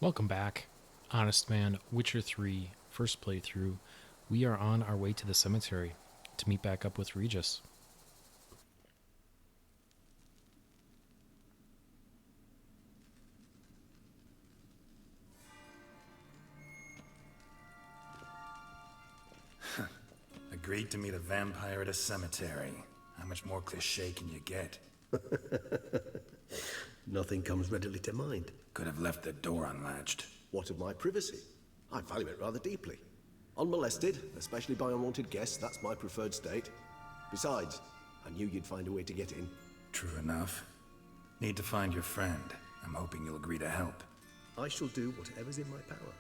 Welcome back. Honestman, Witcher 3, first playthrough. We are on our way to the cemetery to meet back up with Regis. Agreed to meet a vampire at a cemetery. How much more cliché can you get? Nothing comes readily to mind. Could have left the door unlatched. What of my privacy? I value it rather deeply. Unmolested, especially by unwanted guests, that's my preferred state. Besides, I knew you'd find a way to get in. True enough. Need to find your friend. I'm hoping you'll agree to help. I shall do whatever's in my power.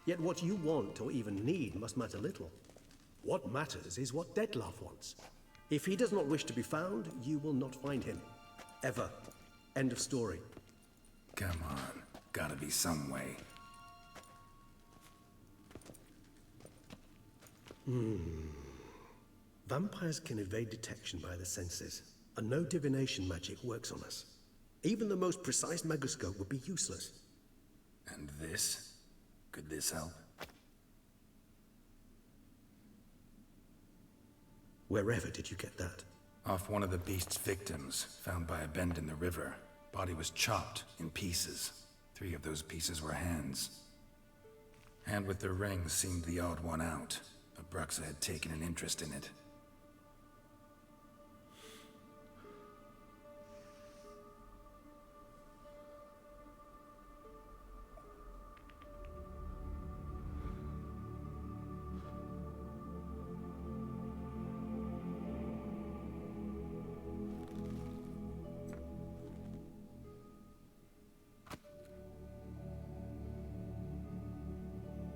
Yet what you want or even need must matter little. What matters is what Dettlaff wants. If he does not wish to be found, you will not find him. Ever. End of story. Come on. Gotta be some way. Vampires can evade detection by the senses, and no divination magic works on us. Even the most precise megoscope would be useless. And this? Could this help? Wherever did you get that? Off one of the beast's victims, found by a bend in the river. Body was chopped in pieces. 3 of those pieces were hands. Hand with the ring seemed the odd one out. Abruxa had taken an interest in it.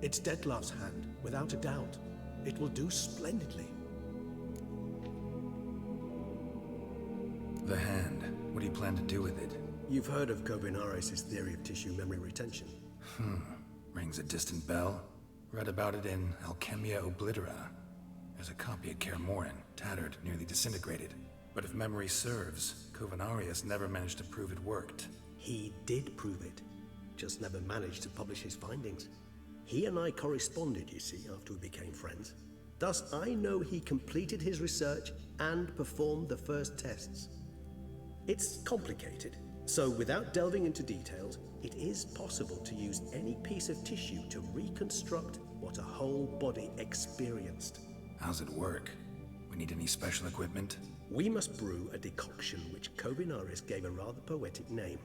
It's Dettlaff's hand, without a doubt. It will do splendidly. The hand. What do you plan to do with it? You've heard of Kovinaris' theory of tissue memory retention. Rings a distant bell. Read about it in Alchemia Oblitera. There's a copy at Kaer Morhen, tattered, nearly disintegrated. But if memory serves, Kovinaris never managed to prove it worked. He did prove it, just never managed to publish his findings. He and I corresponded, you see, after we became friends. Thus, I know he completed his research and performed the first tests. It's complicated, so without delving into details, it is possible to use any piece of tissue to reconstruct what a whole body experienced. How's it work? We need any special equipment? We must brew a decoction which Kovinaris gave a rather poetic name,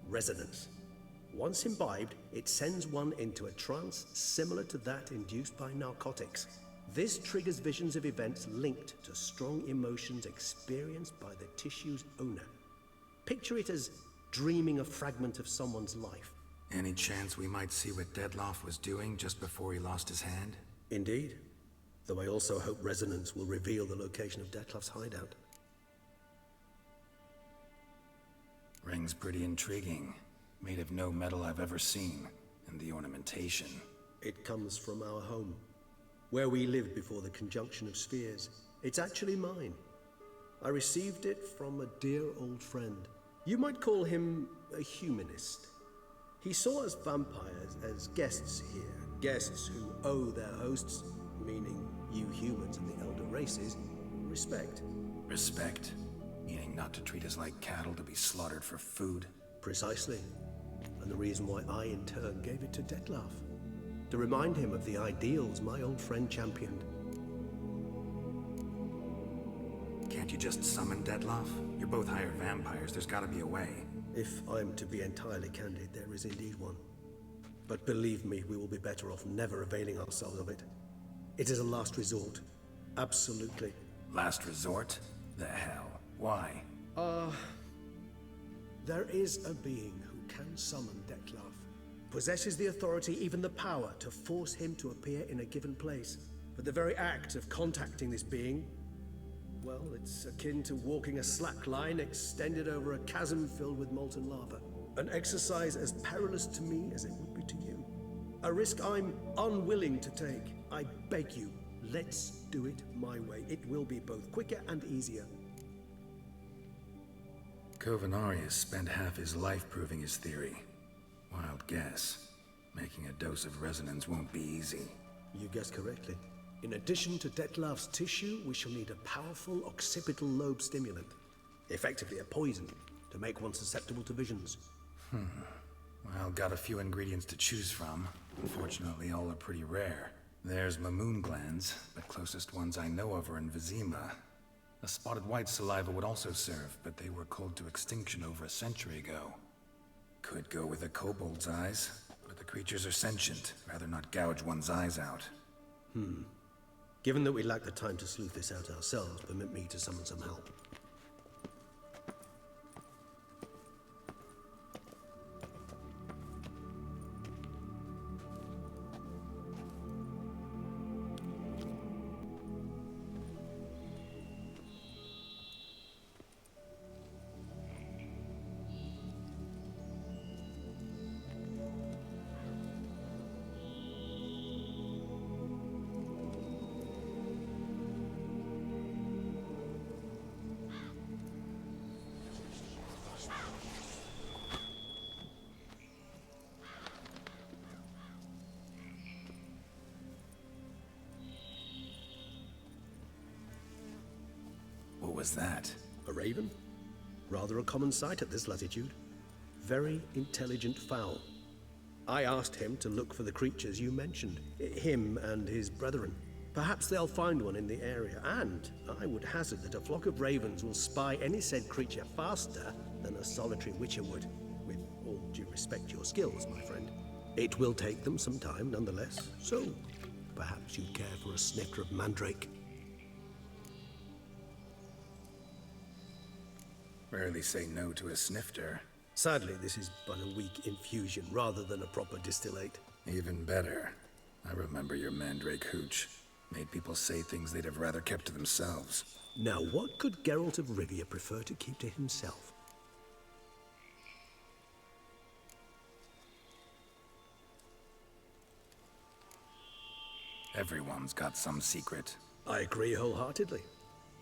resonance. Once imbibed, it sends one into a trance similar to that induced by narcotics. This triggers visions of events linked to strong emotions experienced by the tissue's owner. Picture it as dreaming a fragment of someone's life. Any chance we might see what Dettlaff was doing just before he lost his hand? Indeed. Though I also hope resonance will reveal the location of Dettlaff's hideout. Ring's pretty intriguing. Made of no metal I've ever seen. And the ornamentation. It comes from our home, where we lived before the conjunction of spheres. It's actually mine. I received it from a dear old friend. You might call him a humanist. He saw us vampires as guests here, guests who owe their hosts, meaning you humans and the elder races, respect. Respect? Meaning not to treat us like cattle to be slaughtered for food? Precisely. And the reason why I, in turn, gave it to Dettlaff. To remind him of the ideals my old friend championed. Can't you just summon Dettlaff? You're both hired vampires, there's gotta be a way. If I'm to be entirely candid, there is indeed one. But believe me, we will be better off never availing ourselves of it. It is a last resort. Absolutely. Last resort? The hell? Why? There is a being who can summon Dettlaff. Possesses the authority, even the power, to force him to appear in a given place. But the very act of contacting this being, well, it's akin to walking a slack line extended over a chasm filled with molten lava. An exercise as perilous to me as it would be to you. A risk I'm unwilling to take. I beg you, let's do it my way. It will be both quicker and easier. Kovinaris spent half his life proving his theory. Wild guess. Making a dose of resonance won't be easy. You guessed correctly. In addition to Dettlaff's tissue, we shall need a powerful occipital lobe stimulant. Effectively a poison, to make one susceptible to visions. Well, got a few ingredients to choose from. Unfortunately, all are pretty rare. There's Mamoon glands, but closest ones I know of are in Vizima. A spotted white saliva would also serve, but they were cold to extinction over a century ago. Could go with a kobold's eyes, but the creatures are sentient. Rather not gouge one's eyes out. Given that we lack the time to sleuth this out ourselves, permit me to summon some help. What was that? A raven? Rather a common sight at this latitude. Very intelligent fowl. I asked him to look for the creatures you mentioned, him and his brethren. Perhaps they'll find one in the area, and I would hazard that a flock of ravens will spy any said creature faster than a solitary witcher would. With all due respect to your skills, my friend. It will take them some time, nonetheless, so perhaps you'd care for a snifter of mandrake. Rarely say no to a snifter. Sadly, this is but a weak infusion rather than a proper distillate. Even better. I remember your mandrake hooch. Made people say things they'd have rather kept to themselves. Now, what could Geralt of Rivia prefer to keep to himself? Everyone's got some secret. I agree wholeheartedly.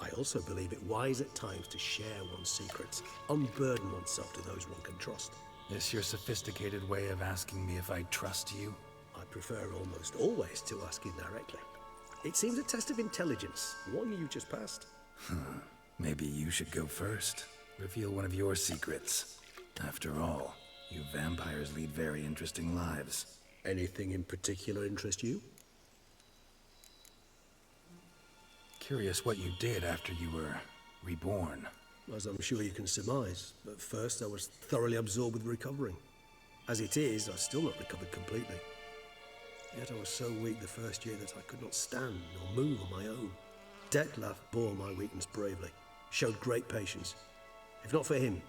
I also believe it wise at times to share one's secrets, unburden oneself to those one can trust. This your sophisticated way of asking me if I trust you? I prefer almost always to ask indirectly. It seems a test of intelligence, one you just passed. Maybe you should go first. Reveal one of your secrets. After all, you vampires lead very interesting lives. Anything in particular interest you? Curious what you did after you were reborn. As I'm sure you can surmise, but first I was thoroughly absorbed with recovering. As it is, I've still not recovered completely. Yet I was so weak the first year that I could not stand or move on my own. Dettlaff bore my weakness bravely, showed great patience. If not for him,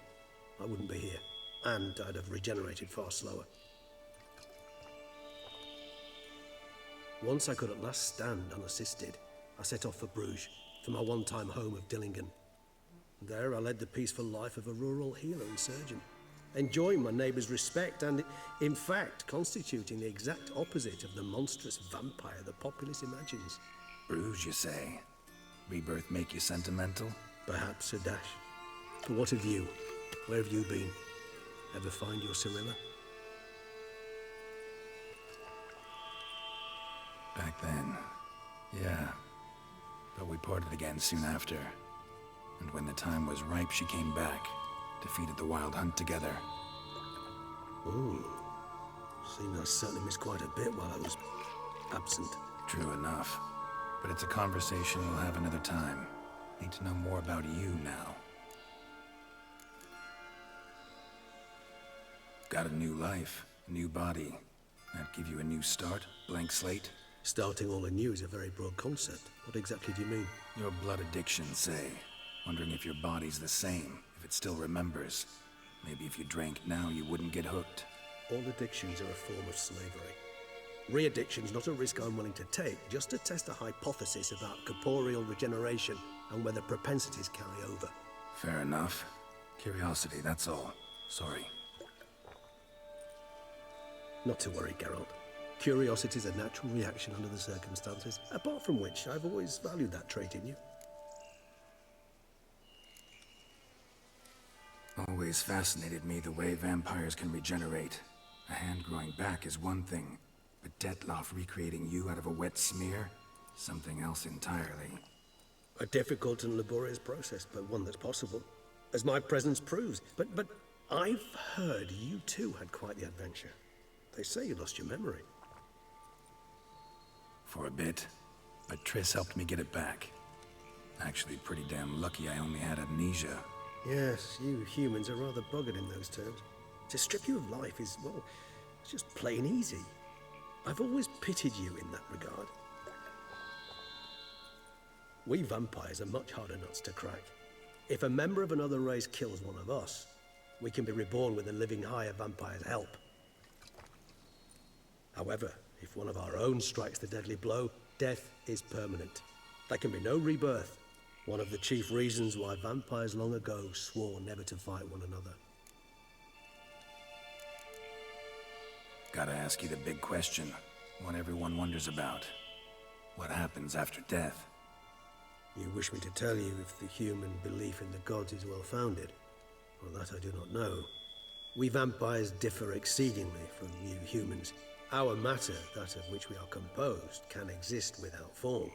I wouldn't be here, and I'd have regenerated far slower. Once I could at last stand unassisted, I set off for Bruges, for my one-time home of Dillingen. There I led the peaceful life of a rural healer and surgeon, enjoying my neighbours' respect and, in fact, constituting the exact opposite of the monstrous vampire the populace imagines. Bruges, you say? Rebirth make you sentimental? Perhaps a dash. But what of you? Where have you been? Ever find your Cirilla? Back then, yeah. But we parted again soon after. And when the time was ripe, she came back. Defeated the Wild Hunt together. Ooh. Seems I certainly missed quite a bit while I was absent. True enough. But it's a conversation we'll have another time. Need to know more about you now. Got a new life, a new body. That give you a new start? Blank slate? Starting all anew is a very broad concept. What exactly do you mean? Your blood addiction, say. Wondering if your body's the same, if it still remembers. Maybe if you drank now, you wouldn't get hooked. All addictions are a form of slavery. Re-addiction's not a risk I'm willing to take, just to test a hypothesis about corporeal regeneration and whether propensities carry over. Fair enough. Curiosity, that's all. Sorry. Not to worry, Geralt. Curiosity is a natural reaction under the circumstances, apart from which I've always valued that trait in you. Always fascinated me the way vampires can regenerate. A hand growing back is one thing, but Dettlaff recreating you out of a wet smear? Something else entirely. A difficult and laborious process, but one that's possible, as my presence proves. But I've heard you too had quite the adventure. They say you lost your memory. For a bit, but Triss helped me get it back. Actually, pretty damn lucky I only had amnesia. Yes, you humans are rather buggered in those terms. To strip you of life is, well, it's just plain easy. I've always pitied you in that regard. We vampires are much harder nuts to crack. If a member of another race kills one of us, we can be reborn with a living higher vampire's help. However, if one of our own strikes the deadly blow, death is permanent. There can be no rebirth. One of the chief reasons why vampires long ago swore never to fight one another. Gotta ask you the big question, one everyone wonders about. What happens after death? You wish me to tell you if the human belief in the gods is well founded? Well, that I do not know. We vampires differ exceedingly from you humans. Our matter, that of which we are composed, can exist without form.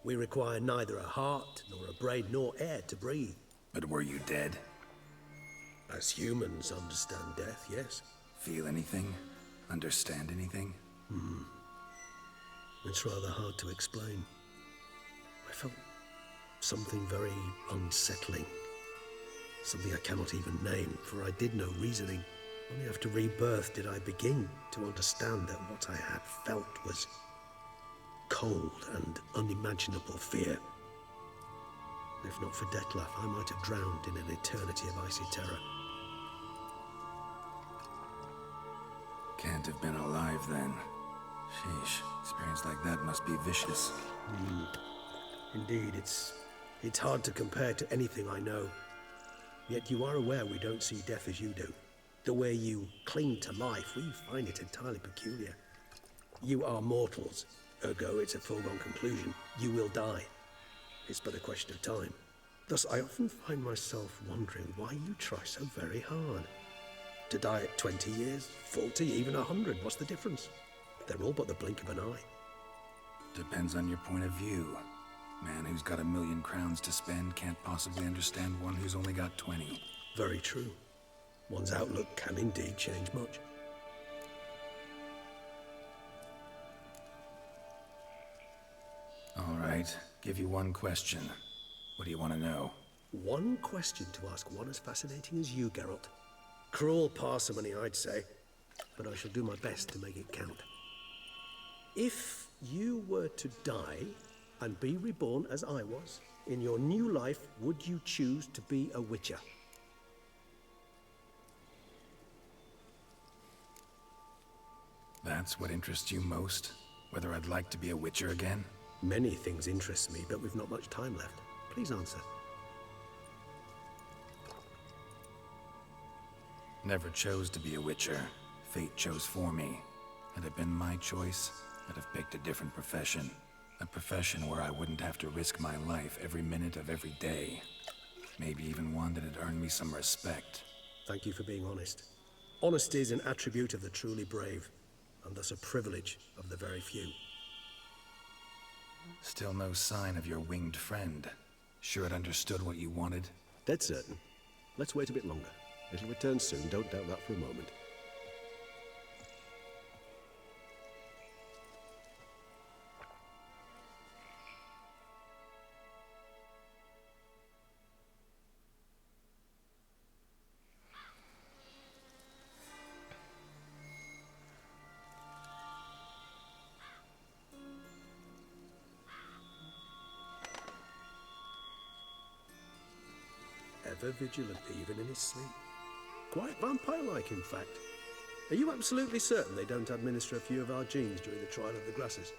We require neither a heart, nor a brain, nor air to breathe. But were you dead? As humans understand death, yes. Feel anything? Understand anything? It's rather hard to explain. I felt something very unsettling. Something I cannot even name, for I did no reasoning. Only after rebirth did I begin to understand that what I had felt was cold and unimaginable fear. If not for Dettlaff, I might have drowned in an eternity of icy terror. Can't have been alive then. Sheesh, experience like that must be vicious. Indeed, it's hard to compare to anything I know. Yet you are aware we don't see death as you do. The way you cling to life, we find it entirely peculiar. You are mortals, ergo it's a foregone conclusion. You will die. It's but a question of time. Thus, I often find myself wondering why you try so very hard. To die at 20 years, 40, even 100, what's the difference? They're all but the blink of an eye. Depends on your point of view. Man who's got 1,000,000 crowns to spend can't possibly understand one who's only got 20. Very true. One's outlook can indeed change much. All right, give you one question. What do you want to know? One question to ask one as fascinating as you, Geralt. Cruel parsimony, I'd say, but I shall do my best to make it count. If you were to die and be reborn as I was, in your new life, would you choose to be a witcher? That's what interests you most? Whether I'd like to be a witcher again? Many things interest me, but we've not much time left. Please answer. Never chose to be a witcher. Fate chose for me. Had it been my choice, I'd have picked a different profession. A profession where I wouldn't have to risk my life every minute of every day. Maybe even one that'd earn me some respect. Thank you for being honest. Honesty is an attribute of the truly brave, and thus a privilege of the very few. Still no sign of your winged friend. Sure it understood what you wanted? Dead certain. Let's wait a bit longer. It'll return soon, don't doubt that for a moment. Ever vigilant, even in his sleep. Quite vampire-like, in fact. Are you absolutely certain they don't administer a few of our genes during the trial of the grasses?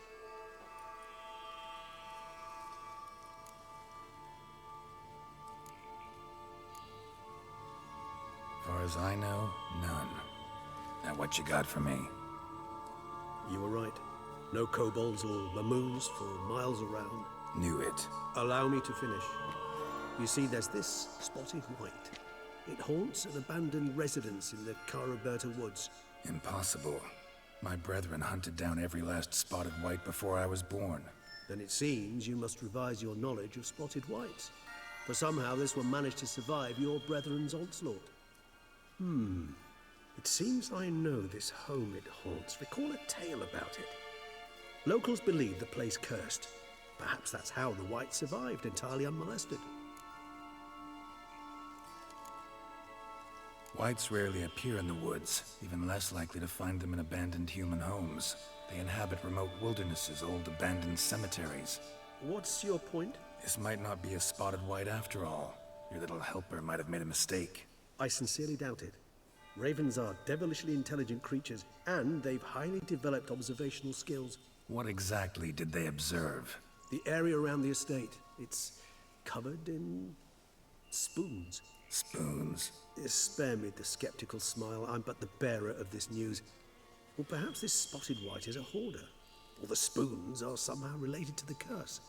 Far as I know, none. Now what you got for me? You were right. No kobolds or mamoons for miles around. Knew it. Allow me to finish. You see, there's this spotted white. It haunts an abandoned residence in the Caraberta woods. Impossible. My brethren hunted down every last spotted white before I was born. Then it seems you must revise your knowledge of spotted whites. For somehow this one managed to survive your brethren's onslaught. It seems I know this home it haunts. Recall a tale about it. Locals believe the place cursed. Perhaps that's how the whites survived entirely unmolested. Whites rarely appear in the woods, even less likely to find them in abandoned human homes. They inhabit remote wildernesses, old abandoned cemeteries. What's your point? This might not be a spotted white after all. Your little helper might have made a mistake. I sincerely doubt it. Ravens are devilishly intelligent creatures, and they've highly developed observational skills. What exactly did they observe? The area around the estate, it's covered in spoons. Spoons? Spare me the skeptical smile. I'm but the bearer of this news. Or perhaps this spotted white is a hoarder. Or the spoons are somehow related to the curse.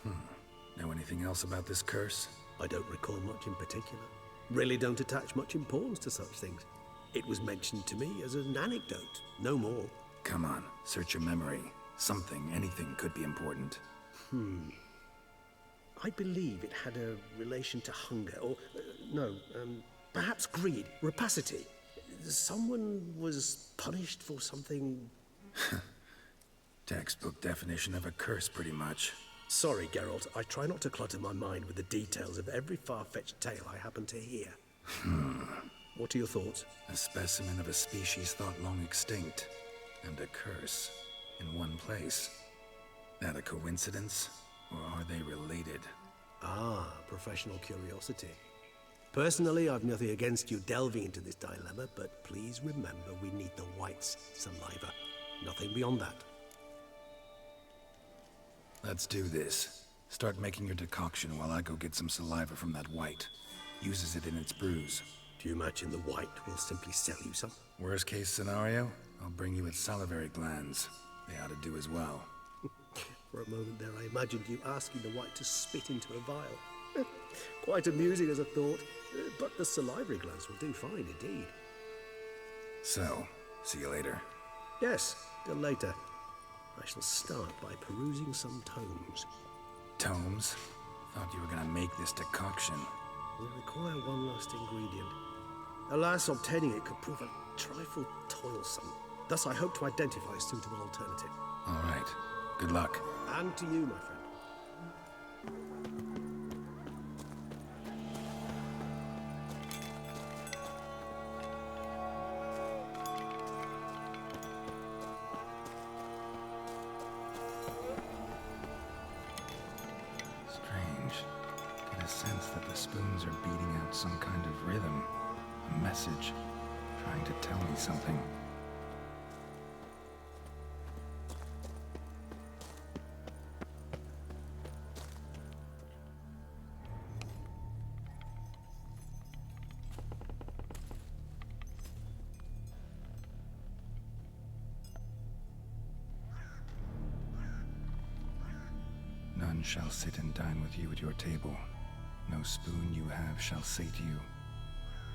Know anything else about this curse? I don't recall much in particular. Really don't attach much importance to such things. It was mentioned to me as an anecdote, no more. Come on, search your memory. Something, anything could be important. I believe it had a relation to hunger, or perhaps greed, rapacity. Someone was punished for something. Textbook definition of a curse, pretty much. Sorry, Geralt, I try not to clutter my mind with the details of every far-fetched tale I happen to hear. What are your thoughts? A specimen of a species thought long extinct, and a curse in one place. That a coincidence, or are they related? Ah, professional curiosity. Personally, I've nothing against you delving into this dilemma, but please remember we need the white's saliva. Nothing beyond that. Let's do this. Start making your decoction while I go get some saliva from that white. Uses it in its brews. Do you imagine the white will simply sell you some? Worst case scenario, I'll bring you its salivary glands. They ought to do as well. For a moment there, I imagined you asking the white to spit into a vial. Quite amusing as a thought, but the salivary glands will do fine indeed. So, see you later. Yes, till later. I shall start by perusing some tomes. Tomes? Thought you were gonna make this decoction. Will require one last ingredient. Alas, obtaining it could prove a trifle toilsome. Thus, I hope to identify a suitable alternative. All right. Good luck. And to you, my friend. Strange. Get a sense that the spoons are beating out some kind of rhythm. A message. Trying to tell me something. None shall sit and dine with you at your table. No spoon you have shall sate you.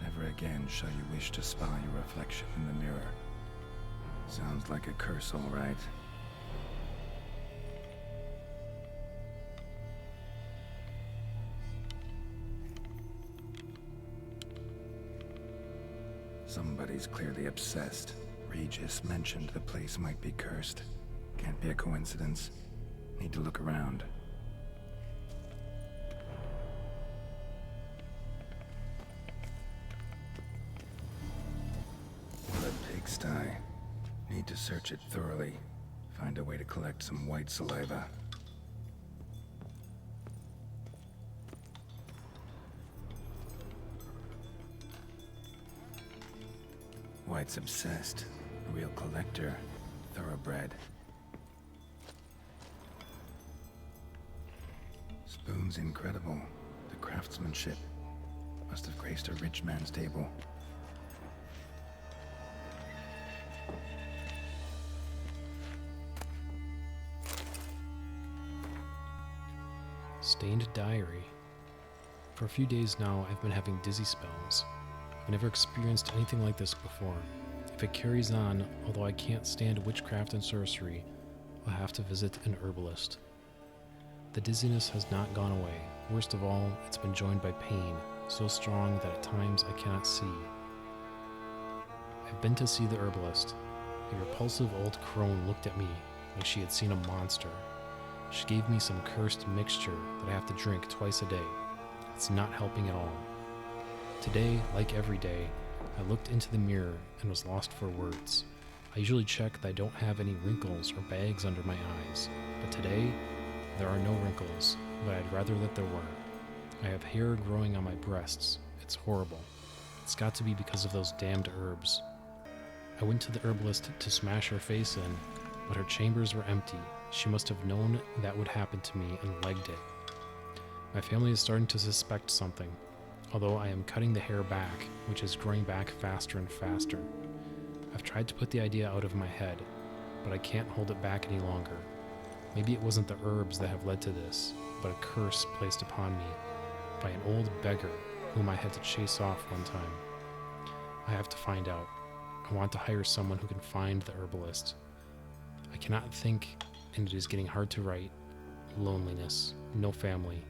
Never again shall you wish to spy your reflection in the mirror. Sounds like a curse, all right. Somebody's clearly obsessed. Regis mentioned the place might be cursed. Can't be a coincidence. Need to look around. The pigsty. Need to search it thoroughly. Find a way to collect some white saliva. White's obsessed. A real collector. Thoroughbred. Spoon's incredible. The craftsmanship. Must have graced a rich man's table. Stained diary. For a few days now, I've been having dizzy spells. I've never experienced anything like this before. If it carries on, although I can't stand witchcraft and sorcery, I'll have to visit an herbalist. The dizziness has not gone away. Worst of all, it's been joined by pain, so strong that at times I cannot see. I've been to see the herbalist. A repulsive old crone looked at me like she had seen a monster. She gave me some cursed mixture that I have to drink twice a day. It's not helping at all. Today, like every day, I looked into the mirror and was lost for words. I usually check that I don't have any wrinkles or bags under my eyes, but today, there are no wrinkles, but I'd rather that there were. I have hair growing on my breasts. It's horrible. It's got to be because of those damned herbs. I went to the herbalist to smash her face in, but her chambers were empty. She must have known that would happen to me and legged it. My family is starting to suspect something, although I am cutting the hair back, which is growing back faster and faster. I've tried to put the idea out of my head, but I can't hold it back any longer. Maybe it wasn't the herbs that have led to this, but a curse placed upon me by an old beggar whom I had to chase off one time. I have to find out. I want to hire someone who can find the herbalist. I cannot think, and it is getting hard to write. Loneliness, no family.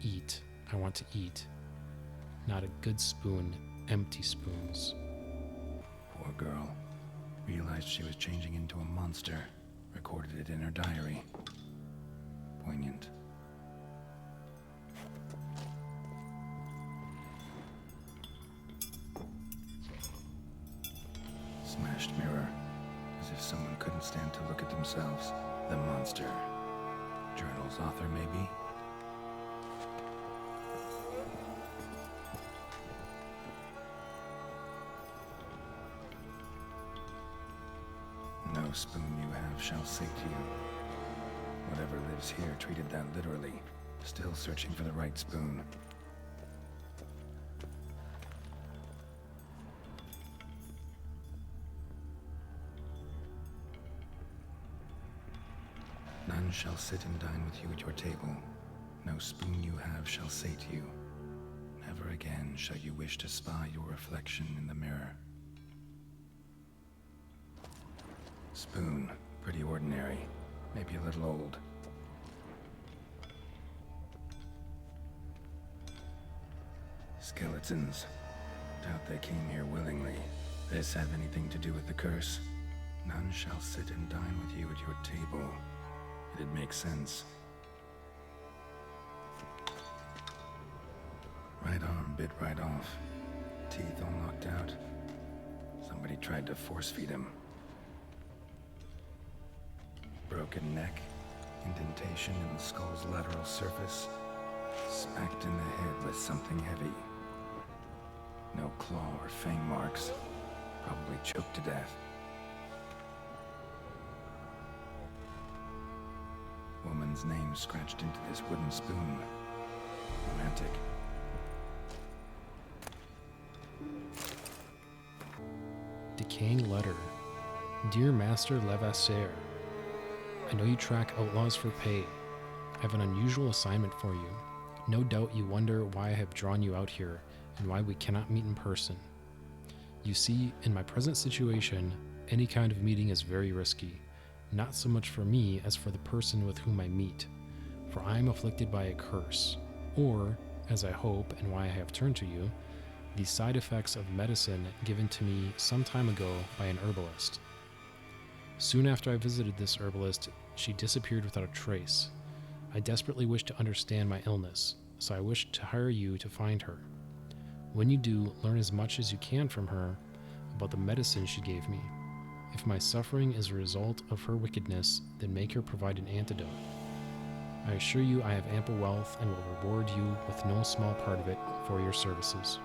Eat. I want to eat. Not a good spoon, empty spoons. Poor girl. Realized she was changing into a monster. Recorded it in her diary. Poignant. Smashed mirror. As if someone couldn't stand to look at themselves. The monster. Journal's author, maybe? No spoon you have shall sate you. Whatever lives here treated that literally. Still searching for the right spoon. None shall sit and dine with you at your table. No spoon you have shall sate you. Never again shall you wish to spy your reflection in the mirror. Spoon, pretty ordinary, maybe a little old. Skeletons. Doubt they came here willingly. This have anything to do with the curse? None shall sit and dine with you at your table. It'd make sense. Right arm bit right off. Teeth all knocked out. Somebody tried to force feed him. Broken neck, indentation in the skull's lateral surface, smacked in the head with something heavy. No claw or fang marks, probably choked to death. Woman's name scratched into this wooden spoon. Romantic. Decaying letter. Dear Master Levasseur, I know you track outlaws for pay. I have an unusual assignment for you. No doubt you wonder why I have drawn you out here and why we cannot meet in person. You see, in my present situation, any kind of meeting is very risky, not so much for me as for the person with whom I meet, for I am afflicted by a curse, or, as I hope and why I have turned to you, the side effects of medicine given to me some time ago by an herbalist. Soon after I visited this herbalist, she disappeared without a trace. I desperately wish to understand my illness, so I wish to hire you to find her. When you do, learn as much as you can from her about the medicine she gave me. If my suffering is a result of her wickedness, then make her provide an antidote. I assure you I have ample wealth and will reward you with no small part of it for your services.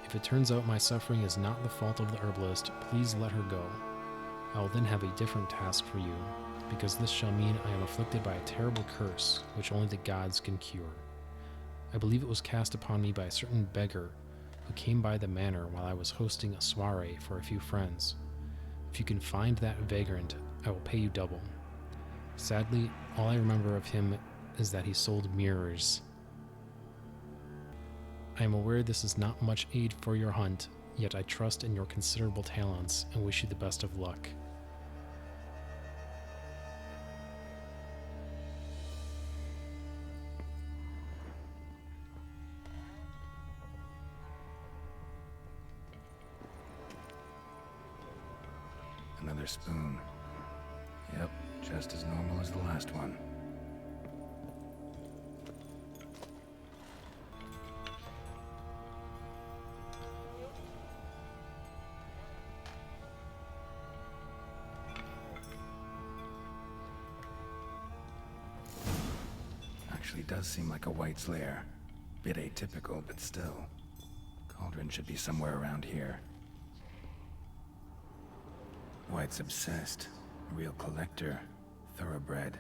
If it turns out my suffering is not the fault of the herbalist, please let her go. I will then have a different task for you, because this shall mean I am afflicted by a terrible curse, which only the gods can cure. I believe it was cast upon me by a certain beggar who came by the manor while I was hosting a soiree for a few friends. If you can find that vagrant, I will pay you double. Sadly, all I remember of him is that he sold mirrors. I am aware this is not much aid for your hunt, yet I trust in your considerable talents and wish you the best of luck. Another spoon. Yep, just as normal as the last one. Actually does seem like a White's lair. Bit atypical, but still. Cauldron should be somewhere around here. White's obsessed. A real collector. Thoroughbred.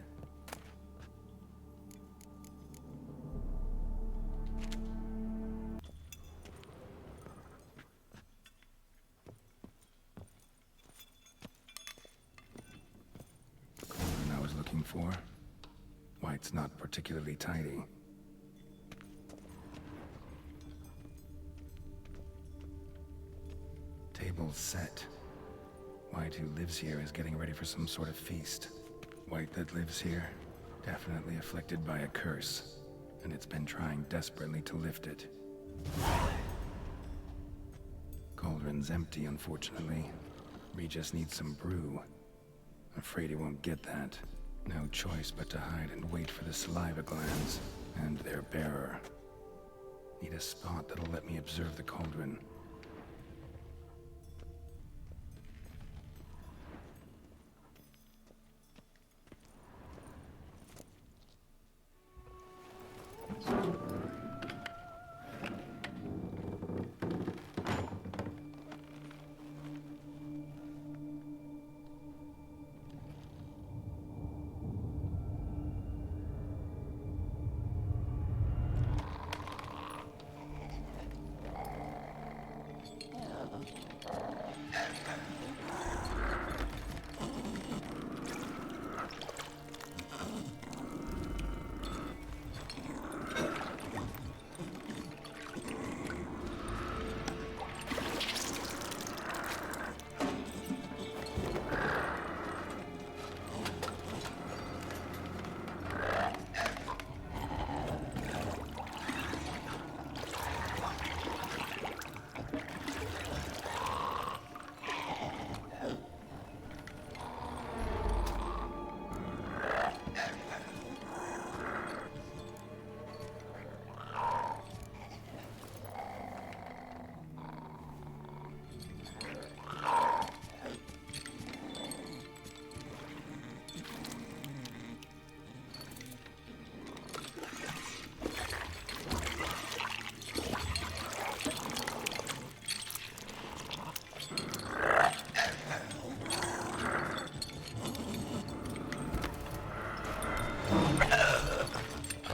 Cauldron I was looking for. White's not particularly tidy. Table's set. White, who lives here, is getting ready for some sort of feast. White that lives here, definitely afflicted by a curse, and it's been trying desperately to lift it. Cauldron's empty, unfortunately. Regis needs some brew. Afraid he won't get that. No choice but to hide and wait for the saliva glands and their bearer. Need a spot that'll let me observe the cauldron.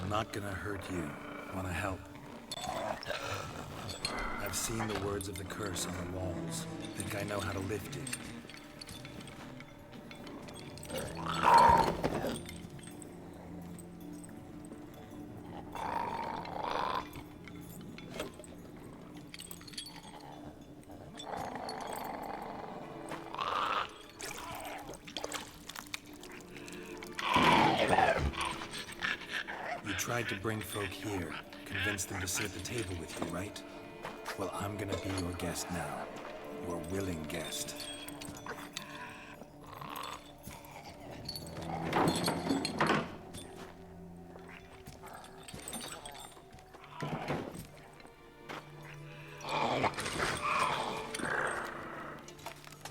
Not gonna hurt you. Wanna help? I've seen the words of the curse on the walls. Think I know how to lift it. Tried to bring folk here, convince them to sit at the table with you, right? Well, I'm gonna be your guest now. Your willing guest.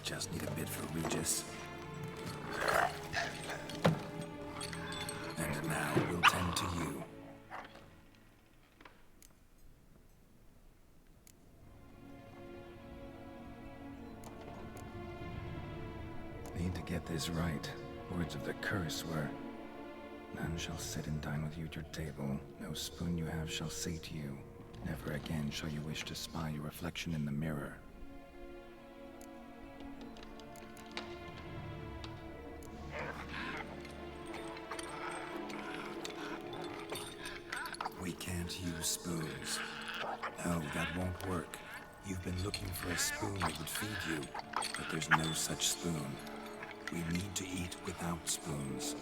Just need a bit for Regis. And now we'll tend to you. Need to get this right. Words of the curse were, none shall sit and dine with you at your table. No spoon you have shall sate you. Never again shall you wish to spy your reflection in the mirror. We can't use spoons. No. that won't work. You've been looking for a spoon that would feed you, but there's no such spoon. We need to eat without spoons.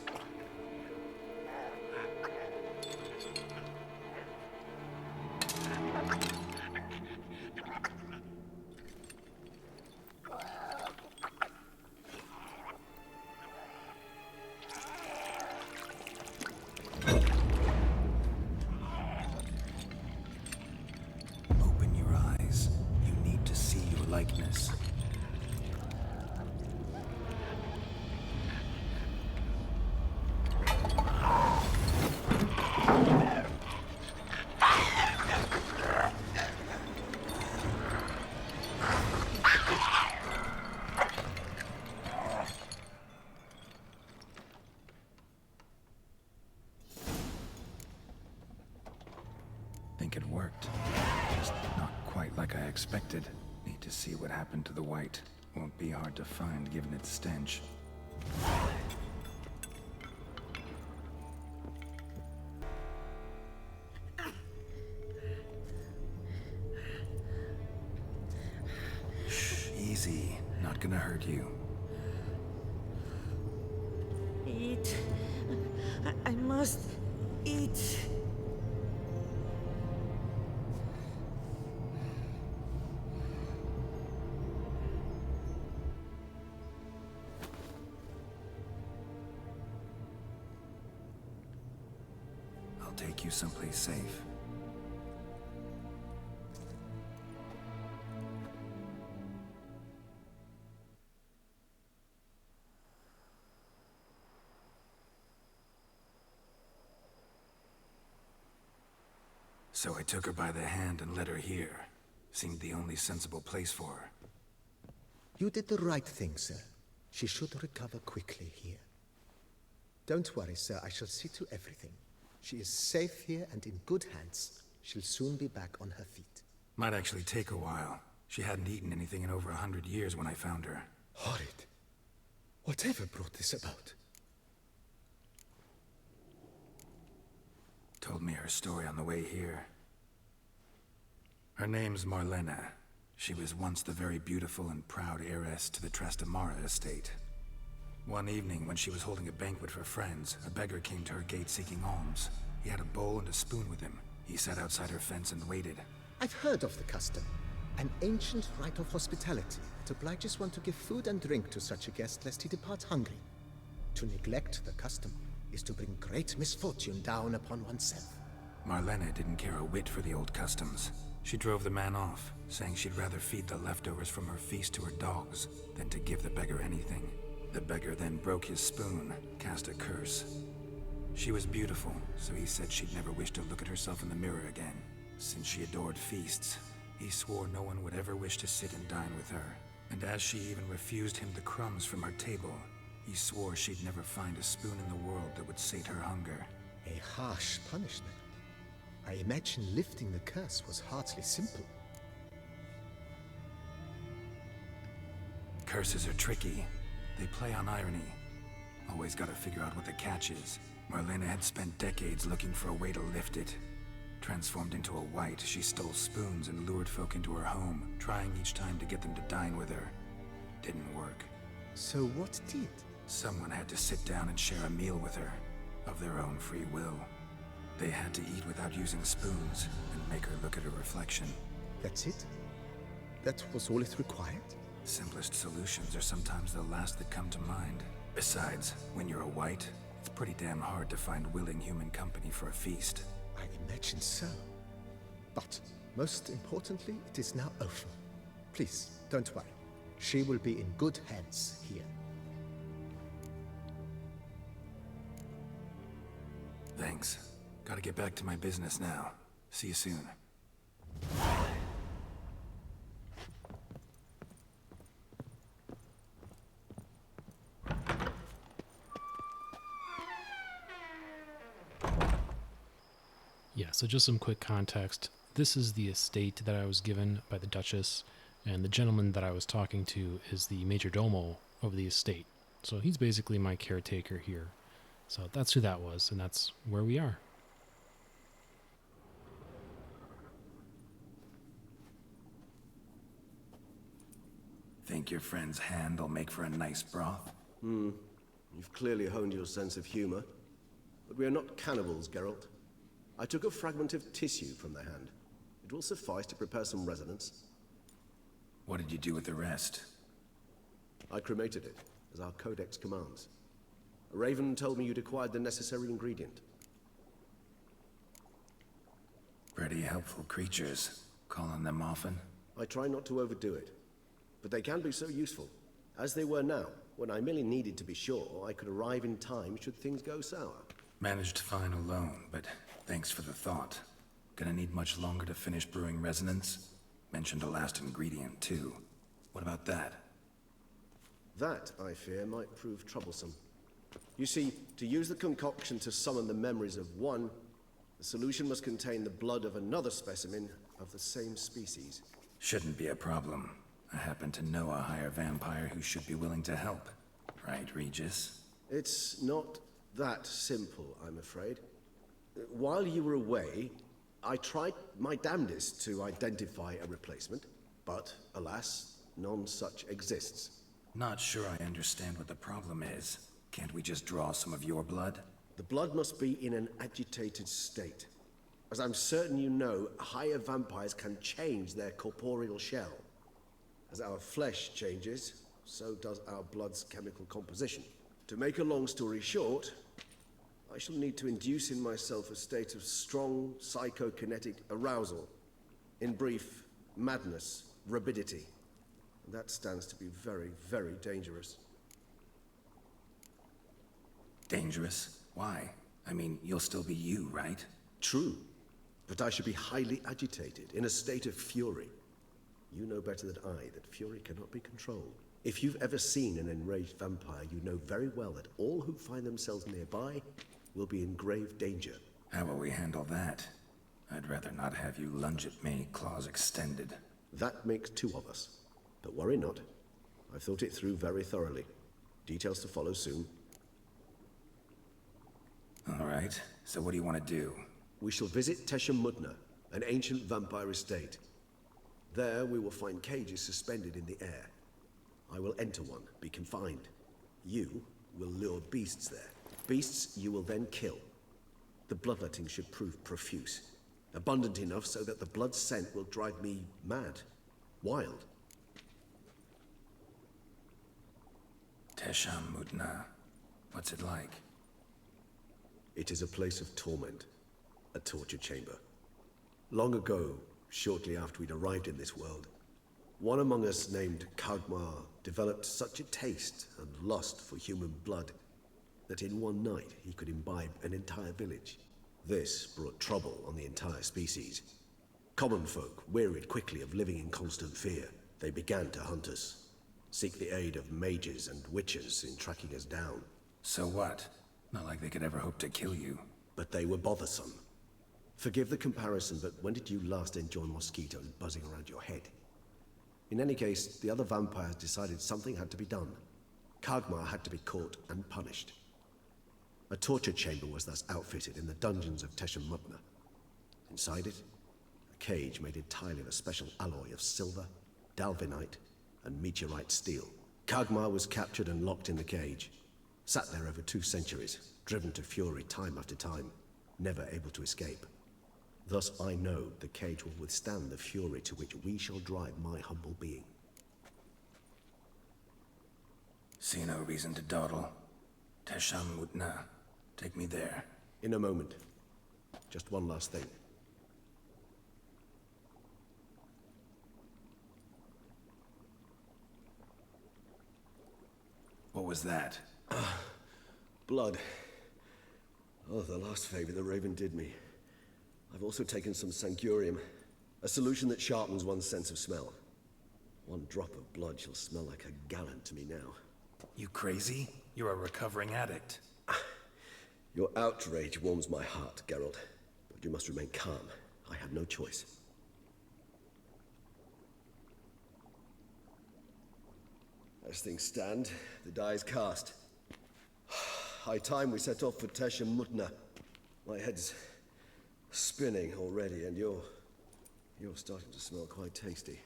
Open your eyes. You need to see your likeness. Think it worked. Just not quite like I expected. Need to see what happened to the white. Won't be hard to find given its stench. Shh, easy. Not gonna hurt you. Eat. I must eat. I'll take you someplace safe. So I took her by the hand and led her here. Seemed the only sensible place for her. You did the right thing, sir. She should recover quickly here. Don't worry, sir. I shall see to everything. She is safe here and in good hands. She'll soon be back on her feet. Might actually take a while. She hadn't eaten anything in over 100 years when I found her. Horrid. Whatever brought this about? Told me her story on the way here. Her name's Marlena. She was once the very beautiful and proud heiress to the Trastamara estate. One evening, when she was holding a banquet for friends, a beggar came to her gate seeking alms. He had a bowl and a spoon with him. He sat outside her fence and waited. I've heard of the custom. An ancient rite of hospitality that obliges one to give food and drink to such a guest lest he depart hungry. To neglect the custom is to bring great misfortune down upon oneself. Marlena didn't care a whit for the old customs. She drove the man off, saying she'd rather feed the leftovers from her feast to her dogs than to give the beggar anything. The beggar then broke his spoon, cast a curse. She was beautiful, so he said she'd never wish to look at herself in the mirror again. Since she adored feasts, he swore no one would ever wish to sit and dine with her. And as she even refused him the crumbs from her table, he swore she'd never find a spoon in the world that would sate her hunger. A harsh punishment. I imagine lifting the curse was hardly simple. Curses are tricky. They play on irony. Always gotta figure out what the catch is. Marlena had spent decades looking for a way to lift it. Transformed into a white, she stole spoons and lured folk into her home, trying each time to get them to dine with her. Didn't work. So what did? Someone had to sit down and share a meal with her, of their own free will. They had to eat without using spoons, and make her look at her reflection. That's it? That was all it required? Simplest solutions are sometimes the last that come to mind. Besides, when you're a white, it's pretty damn hard to find willing human company for a feast. I imagine so. But, most importantly, it is now over. Please, don't worry. She will be in good hands here. Thanks. Gotta get back to my business now. See you soon. Yeah, so just some quick context. This is the estate that I was given by the Duchess, and the gentleman that I was talking to is the major domo of the estate. So he's basically my caretaker here. So that's who that was, and that's where we are. think your friend's hand will make for a nice broth? You've clearly honed your sense of humor. But we are not cannibals, Geralt. I took a fragment of tissue from the hand. It will suffice to prepare some resonance. What did you do with the rest? I cremated it, as our codex commands. A raven told me you'd acquired the necessary ingredient. Pretty helpful creatures. Call on them often? I try not to overdo it, but they can be so useful. As they were now, when I merely needed to be sure I could arrive in time should things go sour. Managed fine alone, but thanks for the thought. Gonna need much longer to finish brewing resonance? Mentioned a last ingredient, too. What about that? That, I fear, might prove troublesome. You see, to use the concoction to summon the memories of one, the solution must contain the blood of another specimen of the same species. Shouldn't be a problem. I happen to know a higher vampire who should be willing to help. Right, Regis? It's not that simple, I'm afraid. While you were away, I tried my damnedest to identify a replacement, but alas, none such exists. Not sure I understand what the problem is. Can't we just draw some of your blood? The blood must be in an agitated state. As I'm certain you know, higher vampires can change their corporeal shell. As our flesh changes, so does our blood's chemical composition. To make a long story short, I shall need to induce in myself a state of strong psychokinetic arousal. In brief, madness, rabidity. And that stands to be very, very dangerous. Dangerous? Why? I mean, you'll still be you, right? True, but I should be highly agitated, in a state of fury. You know better than I that fury cannot be controlled. If you've ever seen an enraged vampire, you know very well that all who find themselves nearby will be in grave danger. How will we handle that? I'd rather not have you lunge at me, claws extended. That makes two of us. But worry not. I've thought it through very thoroughly. Details to follow soon. All right, so what do you want to do? We shall visit Teshem Mudna, an ancient vampire estate. There we will find cages suspended in the air. I will enter one, be confined. You will lure beasts there. Beasts you will then kill. The bloodletting should prove profuse. Abundant enough so that the blood scent will drive me mad. Wild. Teshem Mudna. What's it like? It is a place of torment. A torture chamber. Long ago, shortly after we'd arrived in this world, one among us named Kagmar developed such a taste and lust for human blood that in one night he could imbibe an entire village. This brought trouble on the entire species. Common folk wearied quickly of living in constant fear. They began to hunt us, seek the aid of mages and witches in tracking us down. So what? Not like they could ever hope to kill you. But they were bothersome. Forgive the comparison, but when did you last enjoy mosquitoes buzzing around your head? In any case, the other vampires decided something had to be done. Kagmar had to be caught and punished. A torture chamber was thus outfitted in the dungeons of Teshem Mudna. Inside it, a cage made entirely of a special alloy of silver, dalvinite, and meteorite steel. Kagmar was captured and locked in the cage. Sat there over 2 centuries, driven to fury time after time, never able to escape. Thus I know the cage will withstand the fury to which we shall drive my humble being. See no reason to dawdle. Teshem Mudna. Take me there. In a moment. Just one last thing. What was that? Blood. Oh, the last favor the Raven did me. I've also taken some Sangurium, a solution that sharpens one's sense of smell. One drop of blood shall smell like a gallon to me now. You crazy? You're a recovering addict. Your outrage warms my heart, Geralt. But you must remain calm. I had no choice. As things stand, the die is cast. High time we set off for Teshem Mudna. My head's spinning already, and you're starting to smell quite tasty.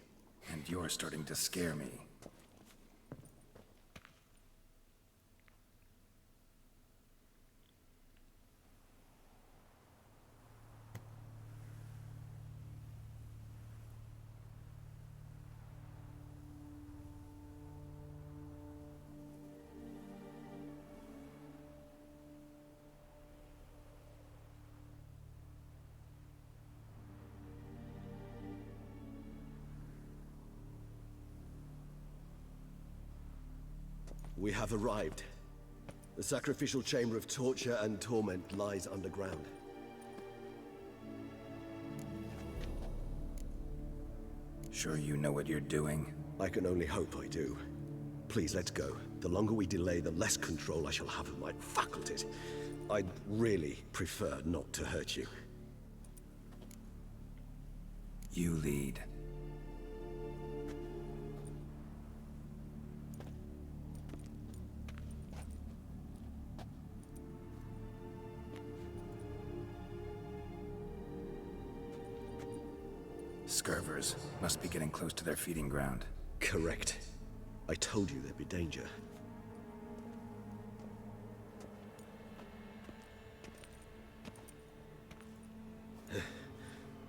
And you're starting to scare me. We have arrived. The sacrificial chamber of torture and torment lies underground. Sure you know what you're doing? I can only hope I do. Please, let's go. The longer we delay, the less control I shall have of my faculties. I'd really prefer not to hurt you. You lead. Scurvers must be getting close to their feeding ground. Correct. I told you there'd be danger.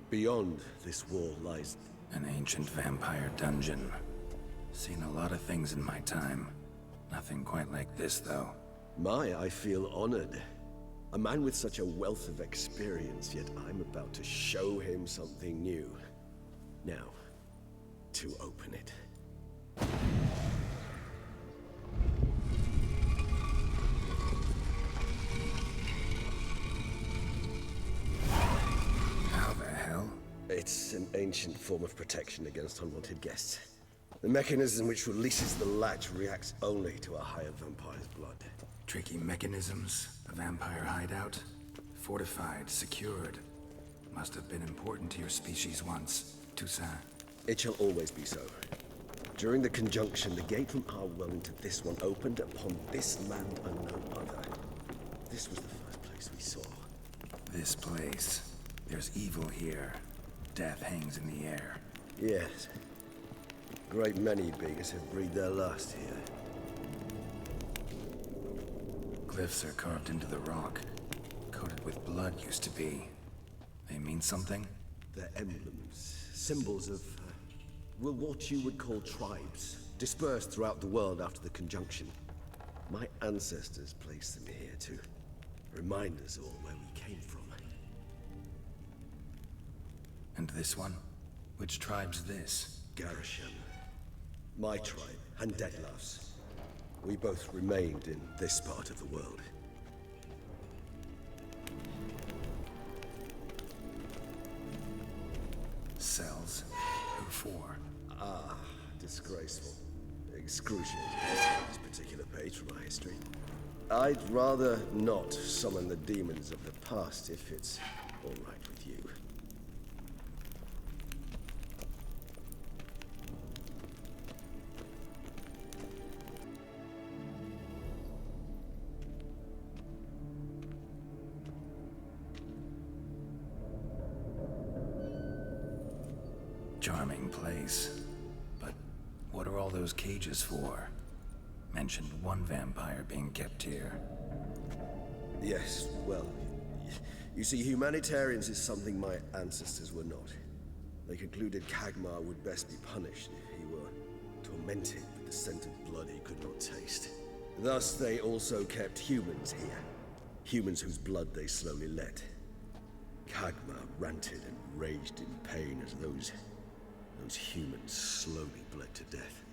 Beyond this wall lies... An ancient vampire dungeon. Seen a lot of things in my time. Nothing quite like this, though. I feel honored. A man with such a wealth of experience, yet I'm about to show him something new. Now, to open it. How the hell? It's an ancient form of protection against unwanted guests. The mechanism which releases the latch reacts only to a higher vampire's blood. Tricky mechanisms, a vampire hideout. Fortified, secured. Must have been important to your species once. Toussaint. It shall always be so. During the conjunction, the gate from our well into this one opened upon this land and no other. This was the first place we saw. This place. There's evil here. Death hangs in the air. Yes. Great many beings have breathed their last here. Glyphs are carved into the rock. Coated with blood used to be. They mean something? They're emblems, symbols of, well, what you would call tribes, dispersed throughout the world after the conjunction. My ancestors placed them here to remind us all where we came from. And this one? Which tribe's this? Garisham. My tribe, and Dettlaff's. We both remained in this part of the world. Cells? Who for? Disgraceful. Excruciating, this particular page from our history. I'd rather not summon the demons of the past if it's all right with you. Charming place. But what are all those cages for? Mentioned one vampire being kept here. Yes, well, you see, humanitarians is something my ancestors were not. They concluded Kagmar would best be punished if he were tormented with the scent of blood he could not taste. Thus, they also kept humans here. Humans whose blood they slowly let. Kagmar ranted and raged in pain as those humans slowly bled to death.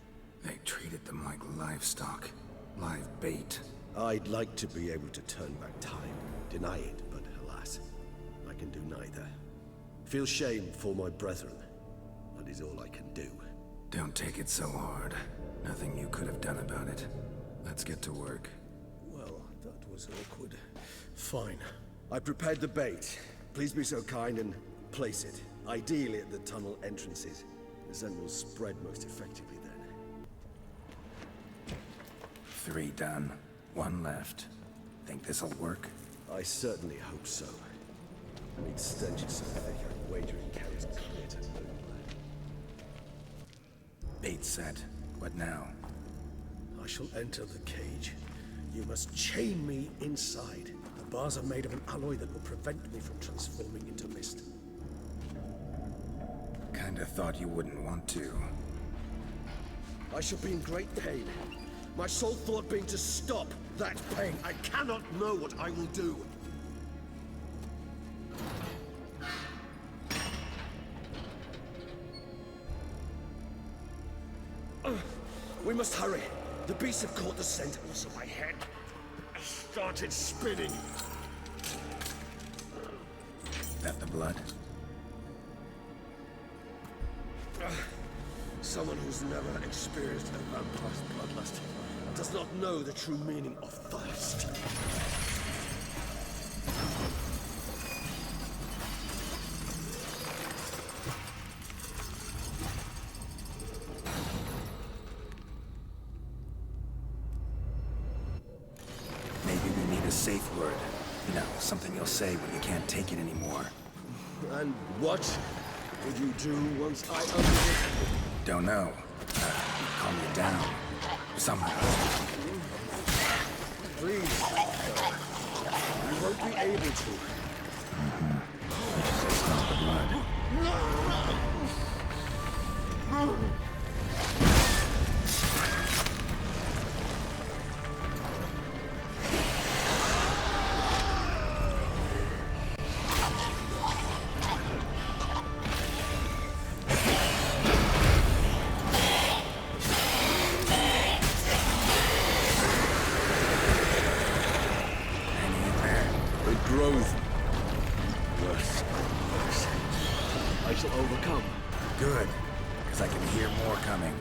They treated them like livestock. Live bait. I'd like to be able to turn back time, deny it, but alas, I can do neither. Feel shame for my brethren. That is all I can do. Don't take it so hard. Nothing you could have done about it. Let's get to work. Well, that was awkward. Fine. I prepared the bait. Please be so kind and place it. Ideally at the tunnel entrances. The scent will spread most effectively then. 3 done. 1 left. Think this'll work? I certainly hope so. Its stench is so thick, I'm wagering carries clear to nowhere. Bait set. What now? I shall enter the cage. You must chain me inside. The bars are made of an alloy that will prevent me from transforming into mist. Kinda thought you wouldn't want to. I shall be in great pain. My sole thought being to stop that pain. I cannot know what I will do. We must hurry. The beasts have caught the scent also my head. I started spinning. That the blood? Someone who's never experienced a vampire's bloodlust does not know the true meaning of thirst. Maybe we need a safe word. You know, something you'll say when you can't take it anymore. And what would you do once I understood? Don't know. Calm you down. Somehow. Please. You won't be able to. It's not the blood. Growth. Worse. I shall overcome. Good, because I can hear more coming.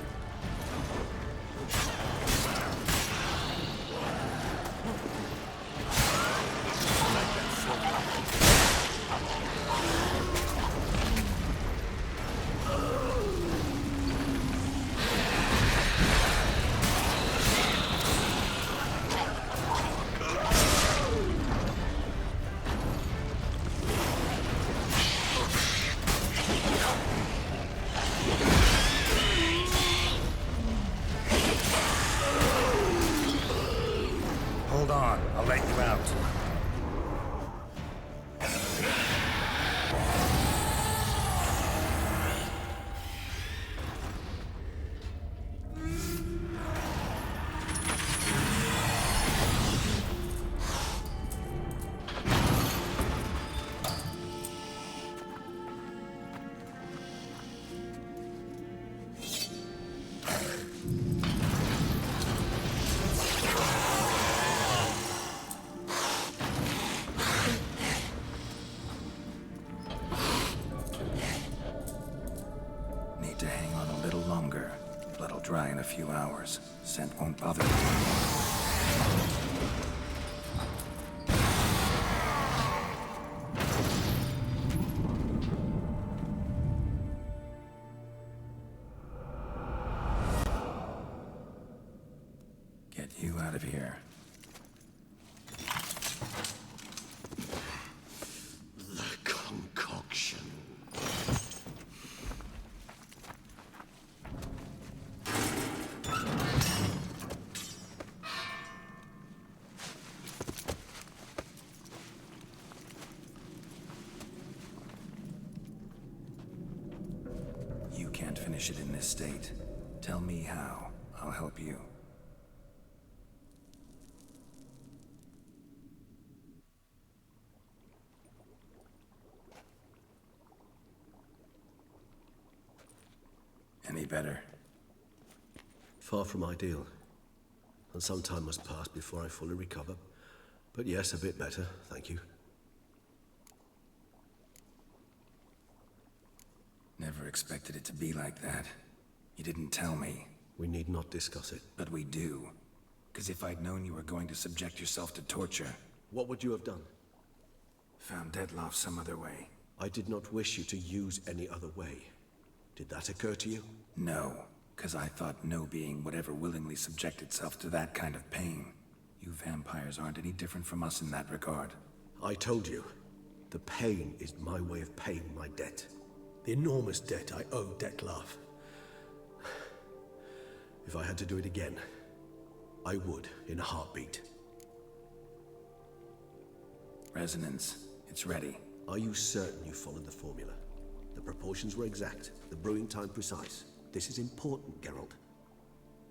Hold on, I'll let you out. Need to hang on a little longer. Blood'll dry in a few hours. Scent won't bother me. Get you out of here. The concoction. You can't finish it in this state. Tell me how. I'll help you. Any better? Far from ideal. And some time must pass before I fully recover. But yes, a bit better, thank you. Never expected it to be like that. You didn't tell me. We need not discuss it. But we do. Because if I'd known you were going to subject yourself to torture... What would you have done? Found Dettlaff some other way. I did not wish you to use any other way. Did that occur to you? No. Because I thought no being would ever willingly subject itself to that kind of pain. You vampires aren't any different from us in that regard. I told you. The pain is my way of paying my debt. The enormous debt I owe Dettlaff. If I had to do it again, I would, in a heartbeat. Resonance. It's ready. Are you certain you followed the formula? The proportions were exact, the brewing time precise. This is important, Geralt.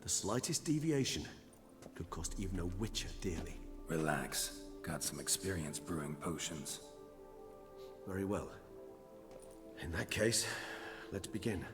The slightest deviation could cost even a witcher dearly. Relax. Got some experience brewing potions. Very well. In that case, let's begin.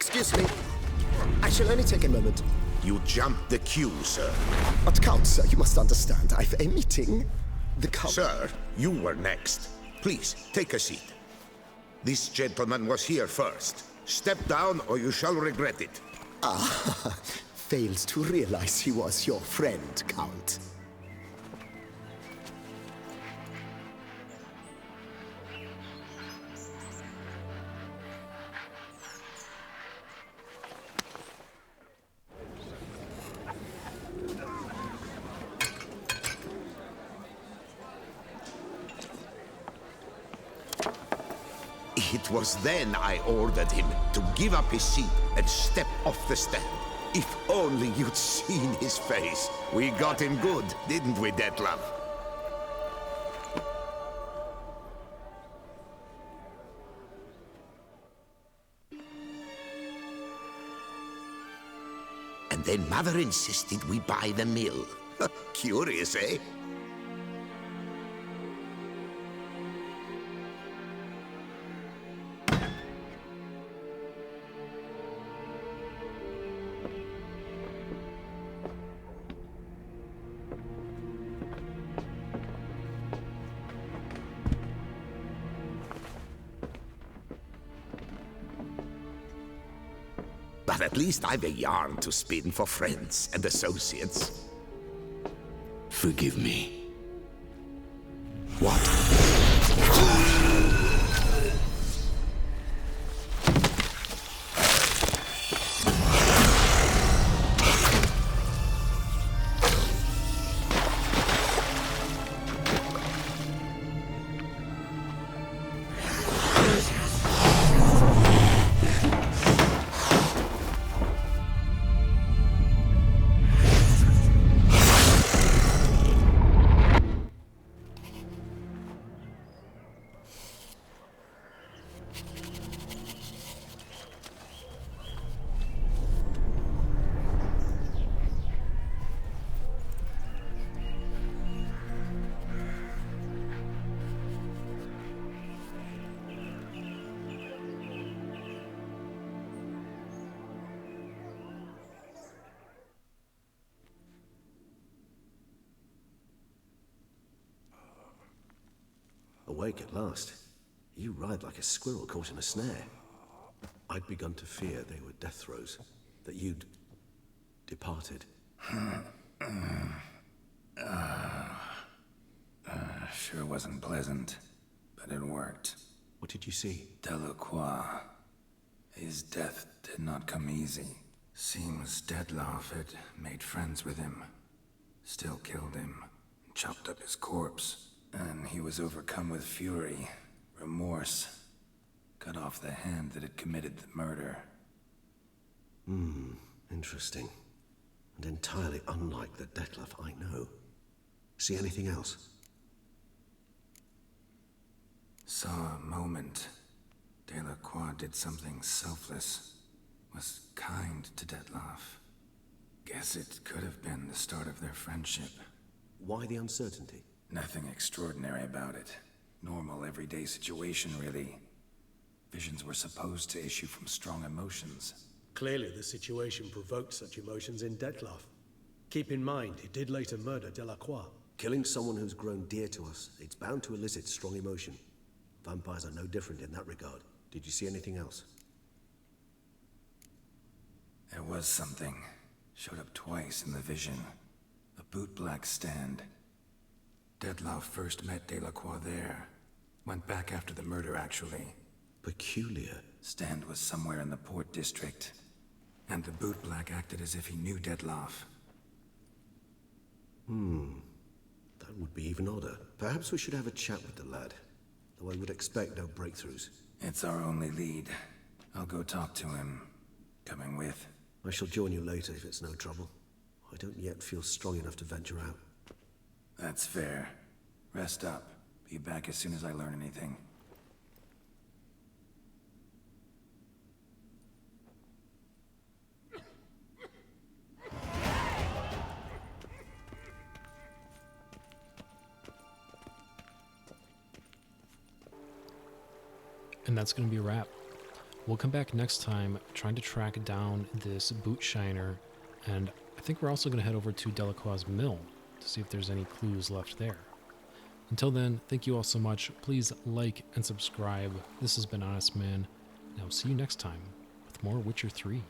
Excuse me. I shall only take a moment. You jumped the queue, sir. But Count, sir, you must understand. I've a meeting. The Count... Sir, you were next. Please, take a seat. This gentleman was here first. Step down or you shall regret it. Ah, fails to realize he was your friend, Count. It was then I ordered him to give up his seat and step off the stand. If only you'd seen his face. We got him good, didn't we, Dettlaff? And then Mother insisted we buy the mill. Curious, eh? But at least I've a yarn to spin for friends and associates. Forgive me. What? Awake at last. You ride like a squirrel caught in a snare. I'd begun to fear they were death throes, that you'd departed. Sure wasn't pleasant, but it worked. What did you see? Delacroix. His death did not come easy. Seems Dettlaff had made friends with him. Still killed him, chopped up his corpse. And he was overcome with fury, remorse. Cut off the hand that had committed the murder. Interesting. And entirely unlike the Dettlaff I know. See anything else? Saw a moment. Delacroix did something selfless. Was kind to Dettlaff. Guess it could have been the start of their friendship. Why the uncertainty? Nothing extraordinary about it. Normal, everyday situation, really. Visions were supposed to issue from strong emotions. Clearly, the situation provoked such emotions in Dettlaff. Keep in mind, he did later murder Delacroix. Killing someone who's grown dear to us, it's bound to elicit strong emotion. Vampires are no different in that regard. Did you see anything else? There was something. Showed up twice in the vision. A bootblack stand. Dettlaff first met Delacroix there. Went back after the murder, actually. Peculiar. Stand was somewhere in the port district. And the bootblack acted as if he knew Dettlaff. That would be even odder. Perhaps we should have a chat with the lad. Though I would expect no breakthroughs. It's our only lead. I'll go talk to him. Coming with? I shall join you later if it's no trouble. I don't yet feel strong enough to venture out. That's fair. Rest up. Be back as soon as I learn anything. And that's going to be a wrap. We'll come back next time trying to track down this boot shiner, and I think we're also going to head over to Delacroix's mill to see if there's any clues left there. Until then, thank you all so much. Please like and subscribe. This has been Honestman, and I'll see you next time with more Witcher 3.